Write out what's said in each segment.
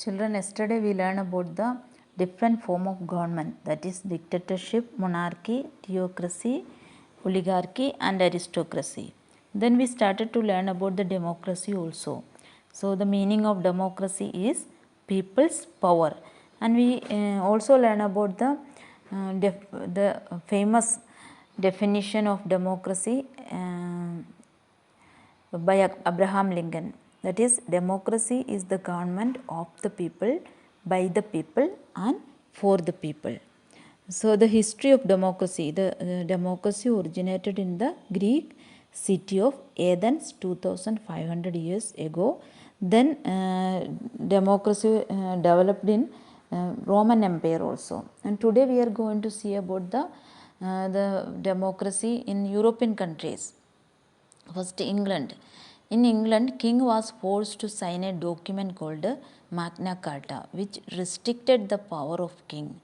Children, yesterday we learned about the different form of government, that is dictatorship, monarchy, theocracy, oligarchy and aristocracy. Then we started to learn about the democracy also. So the meaning of democracy is people's power, and we also learn about the famous definition of democracy by Abraham Lincoln. That is, democracy is the government of the people, by the people and for the people. So the history of democracy, the democracy originated in the Greek city of Athens 2500 years ago. Then democracy developed in Roman Empire also. And today we are going to see about the democracy in European countries. First, England. In England, king was forced to sign a document called Magna Carta, which restricted the power of king.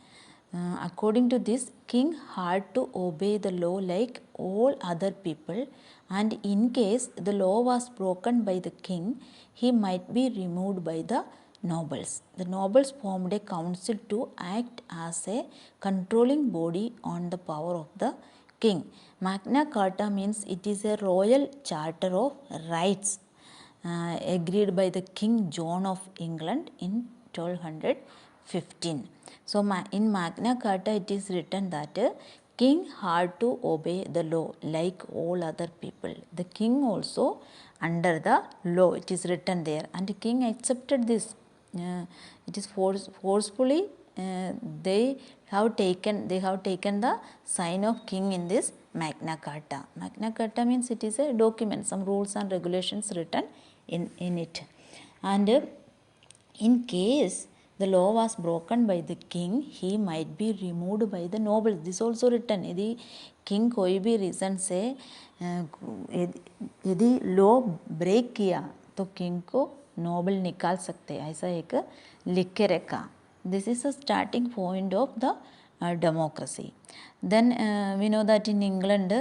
According to this, king had to obey the law like all other people, and in case the law was broken by the king, he might be removed by the nobles. The nobles formed a council to act as a controlling body on the power of the king. Magna Carta means it is a royal charter of rights agreed by the King John of England in 1215. So in Magna Carta it is written that king had to obey the law like all other people. The king also under the law, it is written there, and the king accepted this. It is forcefully they have taken the sign of king in this Magna Carta. Magna Carta means it is a document, some rules and regulations written in it. And in case the law was broken by the king, he might be removed by the nobles. This also written. यदि king कोई भी reason से यदि law break किया तो king को noble निकाल सकते, ऐसा एक लिख के रखा. This is a starting point of the democracy. Then we know that in England,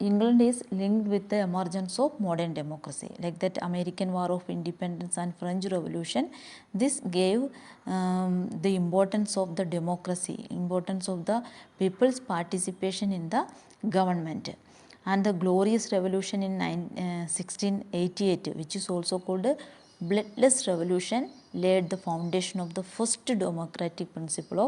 England is linked with the emergence of modern democracy, like that American War of Independence and French Revolution. This gave the importance of the democracy, importance of the people's participation in the government. And the glorious revolution in 1688, which is also called a bloodless revolution, laid the foundation of the first democratic principle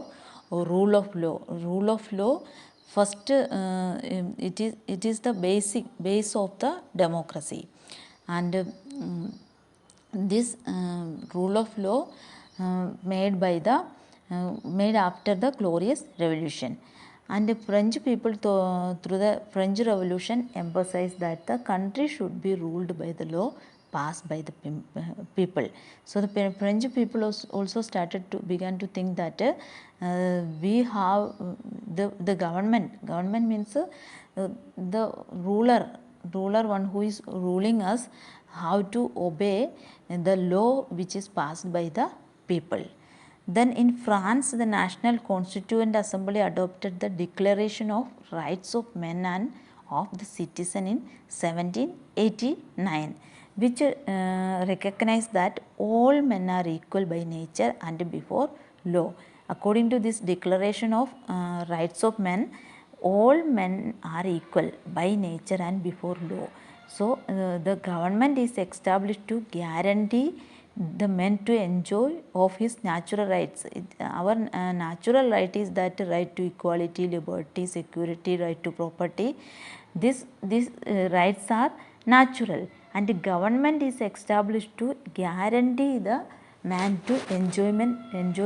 of rule of law. Rule of law, first it is the base of the democracy, and this rule of law made after the glorious revolution. And the French people through the French Revolution emphasized that the country should be ruled by the law passed by the people. So the French people also began to think that we have the government. Government means the ruler one who is ruling us, how to obey the law which is passed by the people. Then in France, the National Constituent Assembly adopted the Declaration of Rights of Men and of the Citizen in 1789, which recognized that all men are equal by nature and before law. According to this Declaration of Rights of Men, all men are equal by nature and before law. So the government is established to guarantee the man to enjoy of his natural rights. Our natural right is that right to equality, liberty, security, right to property. These rights are natural, and the government is established to guarantee the man to enjoy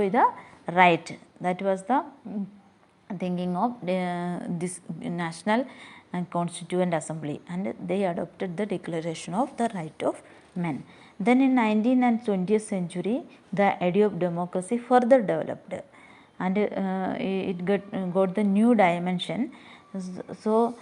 the right. That was the thinking of this National and Constituent Assembly, and they adopted the Declaration of the Right of Men. Then in 19th and 20th century, the idea of democracy further developed, and it got the new dimension. So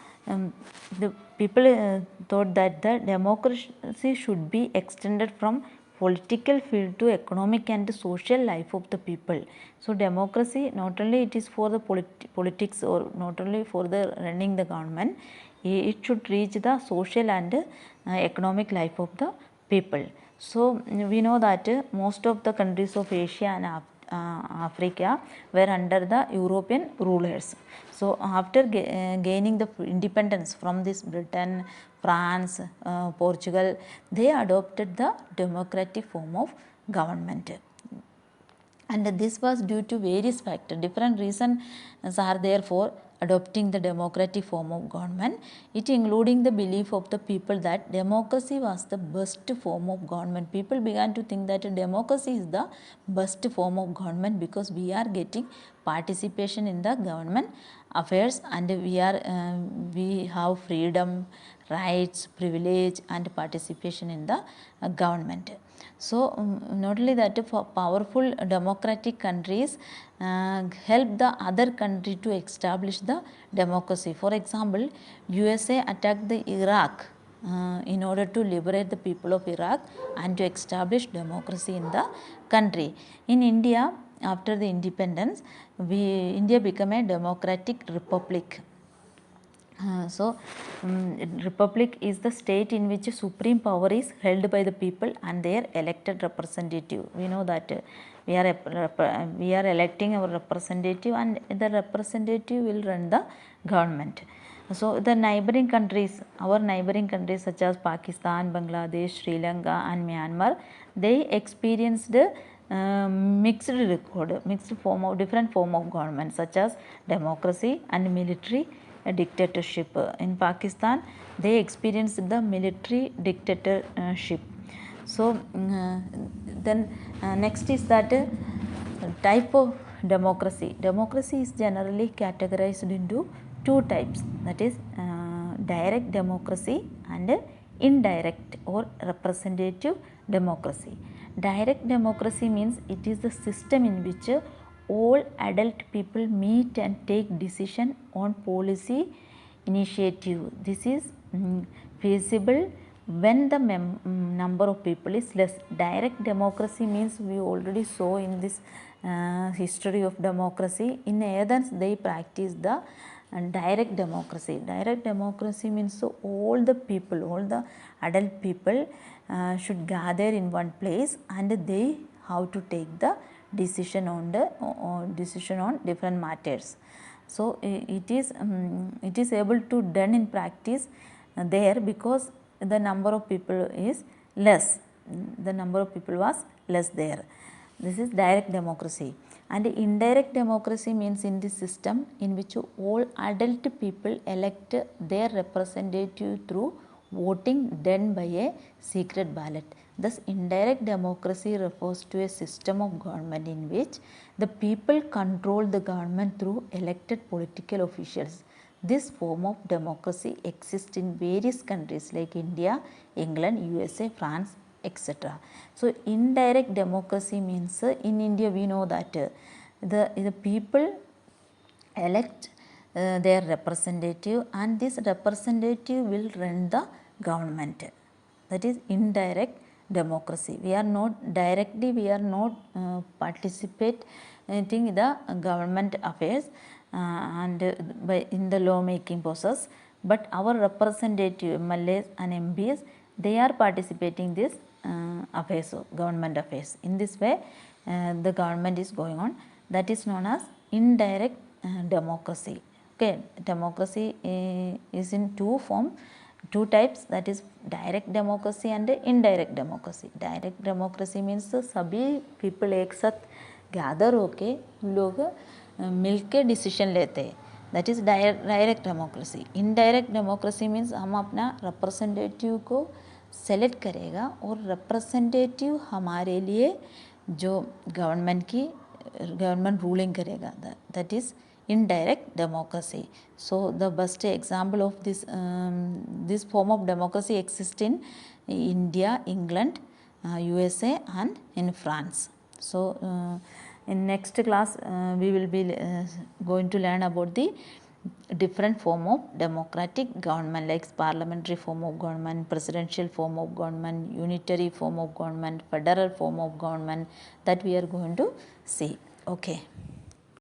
the people thought that the democracy should be extended from political field to economic and social life of the people. So democracy, not only it is for the politics or not only for the running the government, it should reach the social and economic life of the people. So we know that most of the countries of Asia and Africa were under the European rulers. So after gaining the independence from this Britain, France, Portugal, they adopted the democratic form of government. And this was due to various factors. Different reasons are there for adopting the democratic form of government. It including the belief of the people that democracy was the best form of government. People began to think that democracy is the best form of government because we are getting participation in the government affairs, and we have freedom, rights, privilege, and participation in the government. So not only that, for powerful democratic countries help the other country to establish the democracy. For example, USA attacked the Iraq in order to liberate the people of Iraq and to establish democracy in the country. In India, after the independence, India became a democratic republic. Republic is the state in which supreme power is held by the people and their elected representative. We know that we are electing our representative, and the representative will run the government. So the neighboring countries, our neighboring countries such as Pakistan, Bangladesh, Sri Lanka and Myanmar, they experienced mixed different form of government such as democracy and military dictatorship. In Pakistan, they experienced the military dictatorship. So then next is that type of democracy. Democracy is generally categorized into two types, that is direct democracy and indirect or representative democracy. Direct democracy means it is the system in which all adult people meet and take decision on policy initiative. This is feasible when the number of people is less. Direct democracy means we already saw in this history of democracy. In Athens, they practice the direct democracy. Direct democracy means so all the people, all the adult people should gather in one place and they have to take the decision on different matters. So it is able to done in practice there because the number of people is less. The number of people was less there. This is direct democracy. And indirect democracy means in this system in which all adult people elect their representative through voting done by a secret ballot. Thus, indirect democracy refers to a system of government in which the people control the government through elected political officials. This form of democracy exists in various countries like India, England, USA, France, etc. So, indirect democracy means in India we know that the people elect their representative and this representative will run the government. That is indirect democracy. We are not participating in the government affairs and in the law making process, but our representative MLAs and MPs, they are participating this affairs, government affairs. In this way the government is going on. That is known as indirect democracy. Okay, democracy is in two types, that is direct democracy and indirect democracy. Direct democracy means सभी people एक साथ gather होके लोग मिलके decision लेते हैं. That is direct democracy. Indirect democracy means हम अपना representative को select करेगा और representative हमारे लिए जो government ruling करेगा. That is indirect democracy. So the best example of this form of democracy exists in India, England, USA and in France. So in next class we will be going to learn about the different form of democratic government, like parliamentary form of government, presidential form of government, unitary form of government, federal form of government, that we are going to see. Okay.